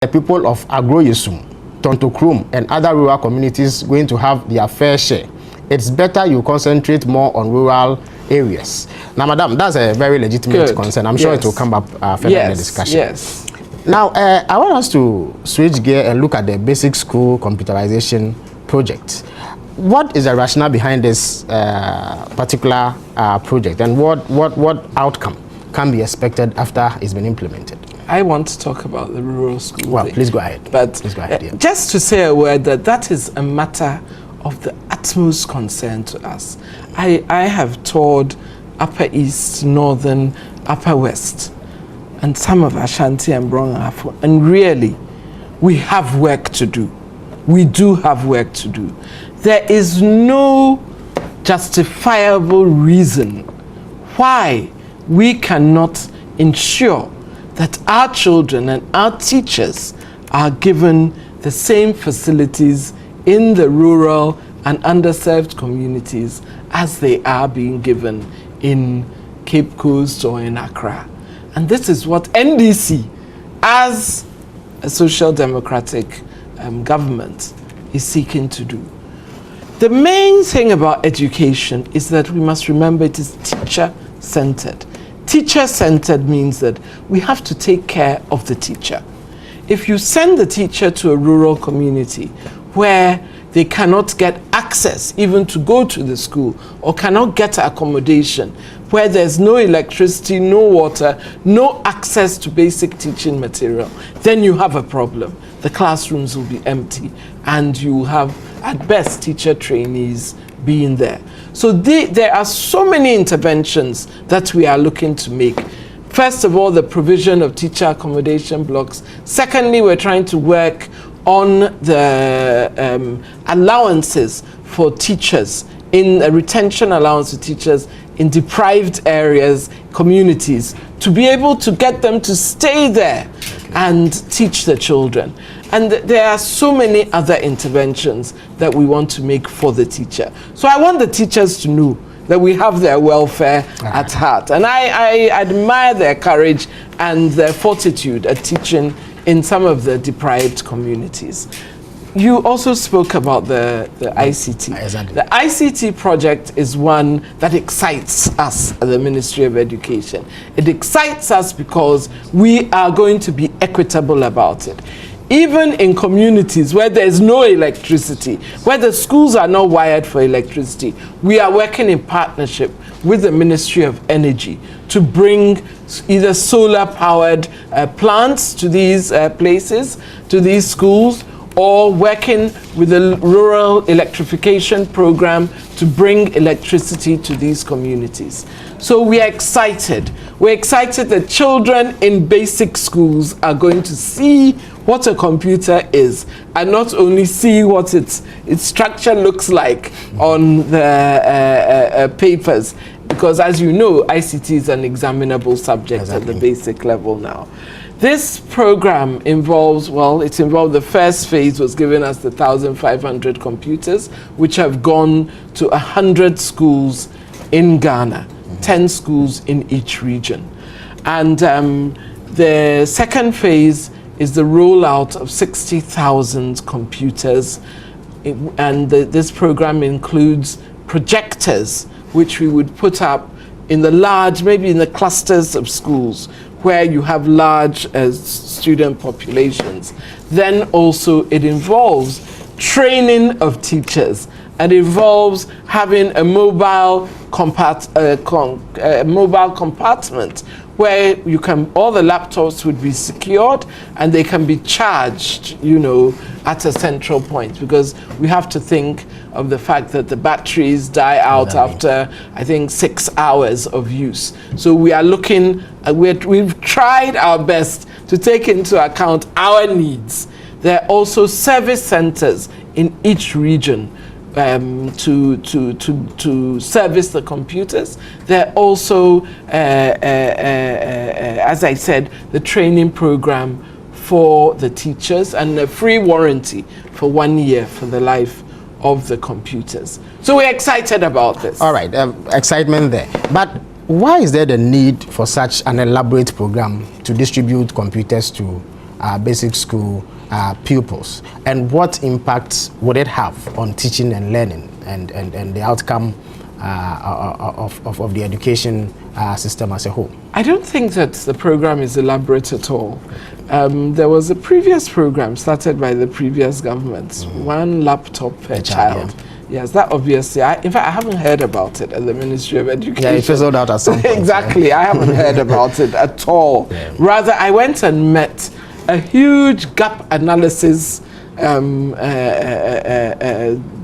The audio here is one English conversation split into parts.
the people of Agro-Yesum, Tontokrum, and other rural communities going to have their fair share. It's better you concentrate more on rural areas. Now, madam, that's a very legitimate concern. I'm sure it will come up further in the discussion. Yes. Now, I want us to switch gear and look at the basic school computerization project. What is the rationale behind this particular project, and what outcome can be expected after it's been implemented? I want to talk about the rural school. Well, thing. please go ahead. But please go ahead, yeah. Just to say a word that is a matter of the utmost concern to us. I have toured Upper East, Northern, Upper West, and some of Ashanti and Brong-Ahafo, and really, we have work to do. We do have work to do. There is no justifiable reason why we cannot ensure that our children and our teachers are given the same facilities in the rural and underserved communities as they are being given in Cape Coast or in Accra. And this is what NDC, as a social democratic government, is seeking to do. The main thing about education is that we must remember it is teacher-centered. Teacher-centered means that we have to take care of the teacher. If you send the teacher to a rural community where they cannot get access even to go to the school or cannot get accommodation, where there's no electricity, no water, no access to basic teaching material, then you have a problem. The classrooms will be empty and you have, at best, teacher trainees being there. So there are so many interventions that we are looking to make. First of all, the provision of teacher accommodation blocks. Secondly, we're trying to work on the allowances for teachers, in a retention allowance for teachers in deprived areas, communities, to be able to get them to stay there and teach the children. And there are so many other interventions that we want to make for the teacher. So I want the teachers to know that we have their welfare at heart. And I admire their courage and their fortitude at teaching in some of the deprived communities. You also spoke about the ICT. Exactly. The ICT project is one that excites us at the Ministry of Education. It excites us because we are going to be equitable about it. Even in communities where there's no electricity, where the schools are not wired for electricity, we are working in partnership with the Ministry of Energy to bring either solar-powered plants to these places, to these schools, or working with the rural electrification program to bring electricity to these communities. So we are excited. We're excited that children in basic schools are going to see what a computer is, and not only see what its structure looks like on the papers, because as you know, ICT is an examinable subject at the basic level now. This program involves, the first phase was giving us the 1,500 computers, which have gone to 100 schools in Ghana, 10 schools in each region. And the second phase is the rollout of 60,000 computers. And this program includes projectors, which we would put up in the large, maybe in the clusters of schools, where you have large student populations. Then also it involves training of teachers, and involves having a mobile compartment where you can, all the laptops would be secured and they can be charged, at a central point, because we have to think of the fact that the batteries die out after, I think, 6 hours of use. So we are looking, we've tried our best to take into account our needs. There are also service centers in each region to service the computers. There are also, as I said, the training program for the teachers and a free warranty for 1 year for the life of the computers. So we're excited about this. All right, excitement there. But why is there the need for such an elaborate program to distribute computers to basic school pupils, and what impact would it have on teaching and learning and the outcome of the education system as a whole? I don't think that the program is elaborate at all. There was a previous program started by the previous government, one laptop per child. Yeah. Yes, that obviously, in fact, I haven't heard about it at the Ministry of Education. Yeah, it fizzled out at some point. Exactly, I haven't heard about it at all. Yeah. Rather, I went and met a huge gap analysis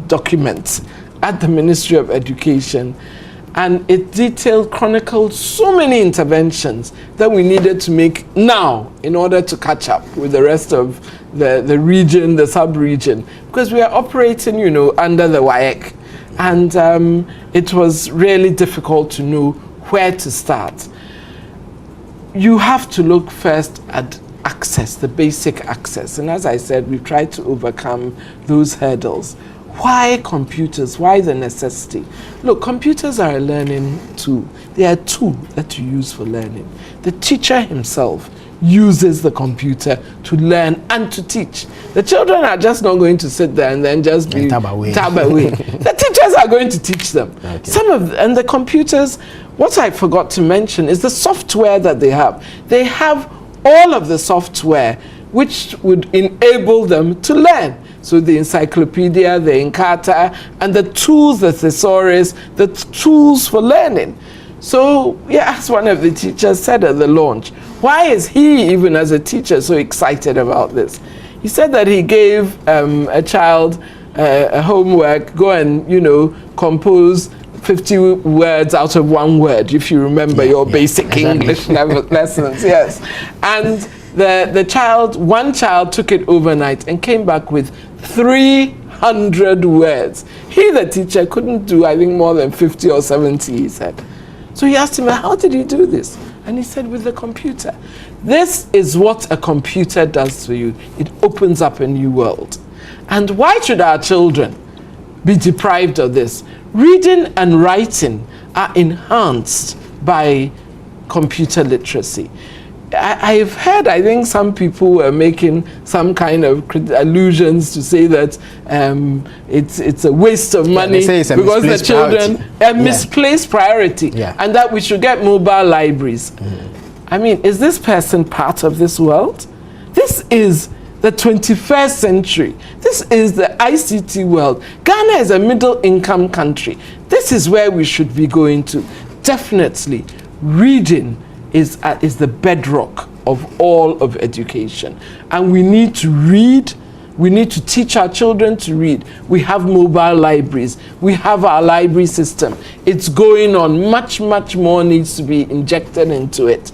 document at the Ministry of Education, and it chronicled so many interventions that we needed to make now in order to catch up with the rest of the region, the sub-region, because we are operating, under the WAEC, and it was really difficult to know where to start. You have to look first at access, the basic access, and as I said, we've tried to overcome those hurdles. Why computers? Why the necessity? Look, computers are a learning tool. They are a tool that you use for learning. The teacher himself uses the computer to learn and to teach. The children are just not going to sit there and then just be tab away. The teachers are going to teach them. Okay. And the computers, what I forgot to mention is the software that they have. They have all of the software which would enable them to learn. So the encyclopedia, the Encarta, and the tools, the thesaurus, the tools for learning. So, yeah, as one of the teachers said at the launch, why is he, even as a teacher, so excited about this? He said that he gave a child a homework, go and, compose 50 words out of one word, if you remember your basic exactly. English lessons, yes. And one child took it overnight and came back with 300 words. He, the teacher, couldn't do, I think, more than 50 or 70, he said. So he asked him, how did he do this? And he said, with the computer. This is what a computer does for you. It opens up a new world. And why should our children be deprived of this? Reading and writing are enhanced by computer literacy. I've heard, I think some people were making some kind of allusions to say that it's a waste of money because the children misplaced priority, and that we should get mobile libraries. I mean, is this person part of this world? This is the 21st century. This is the ICT world. Ghana is a middle income country. This is where we should be going to. Definitely, reading is the bedrock of all of education. And we need to read. We need to teach our children to read. We have mobile libraries. We have our library system. It's going on. Much, much more needs to be injected into it.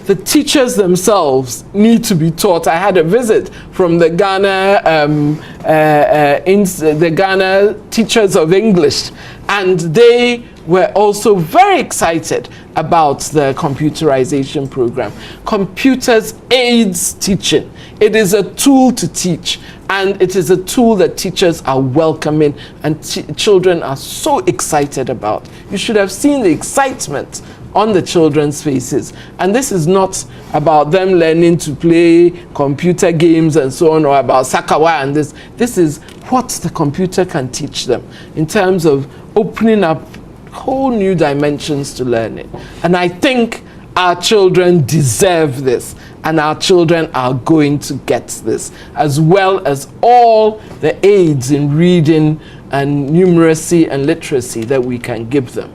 The teachers themselves need to be taught. I had a visit from the Ghana Teachers of English, and they were also very excited about the computerization program. Computers aids teaching. It is a tool to teach, and it is a tool that teachers are welcoming and children are so excited about. You should have seen the excitement on the children's faces. And this is not about them learning to play computer games and so on, or about Sakawa and this. This is what the computer can teach them in terms of opening up whole new dimensions to learning. And I think our children deserve this, and our children are going to get this, as well as all the aids in reading and numeracy and literacy that we can give them.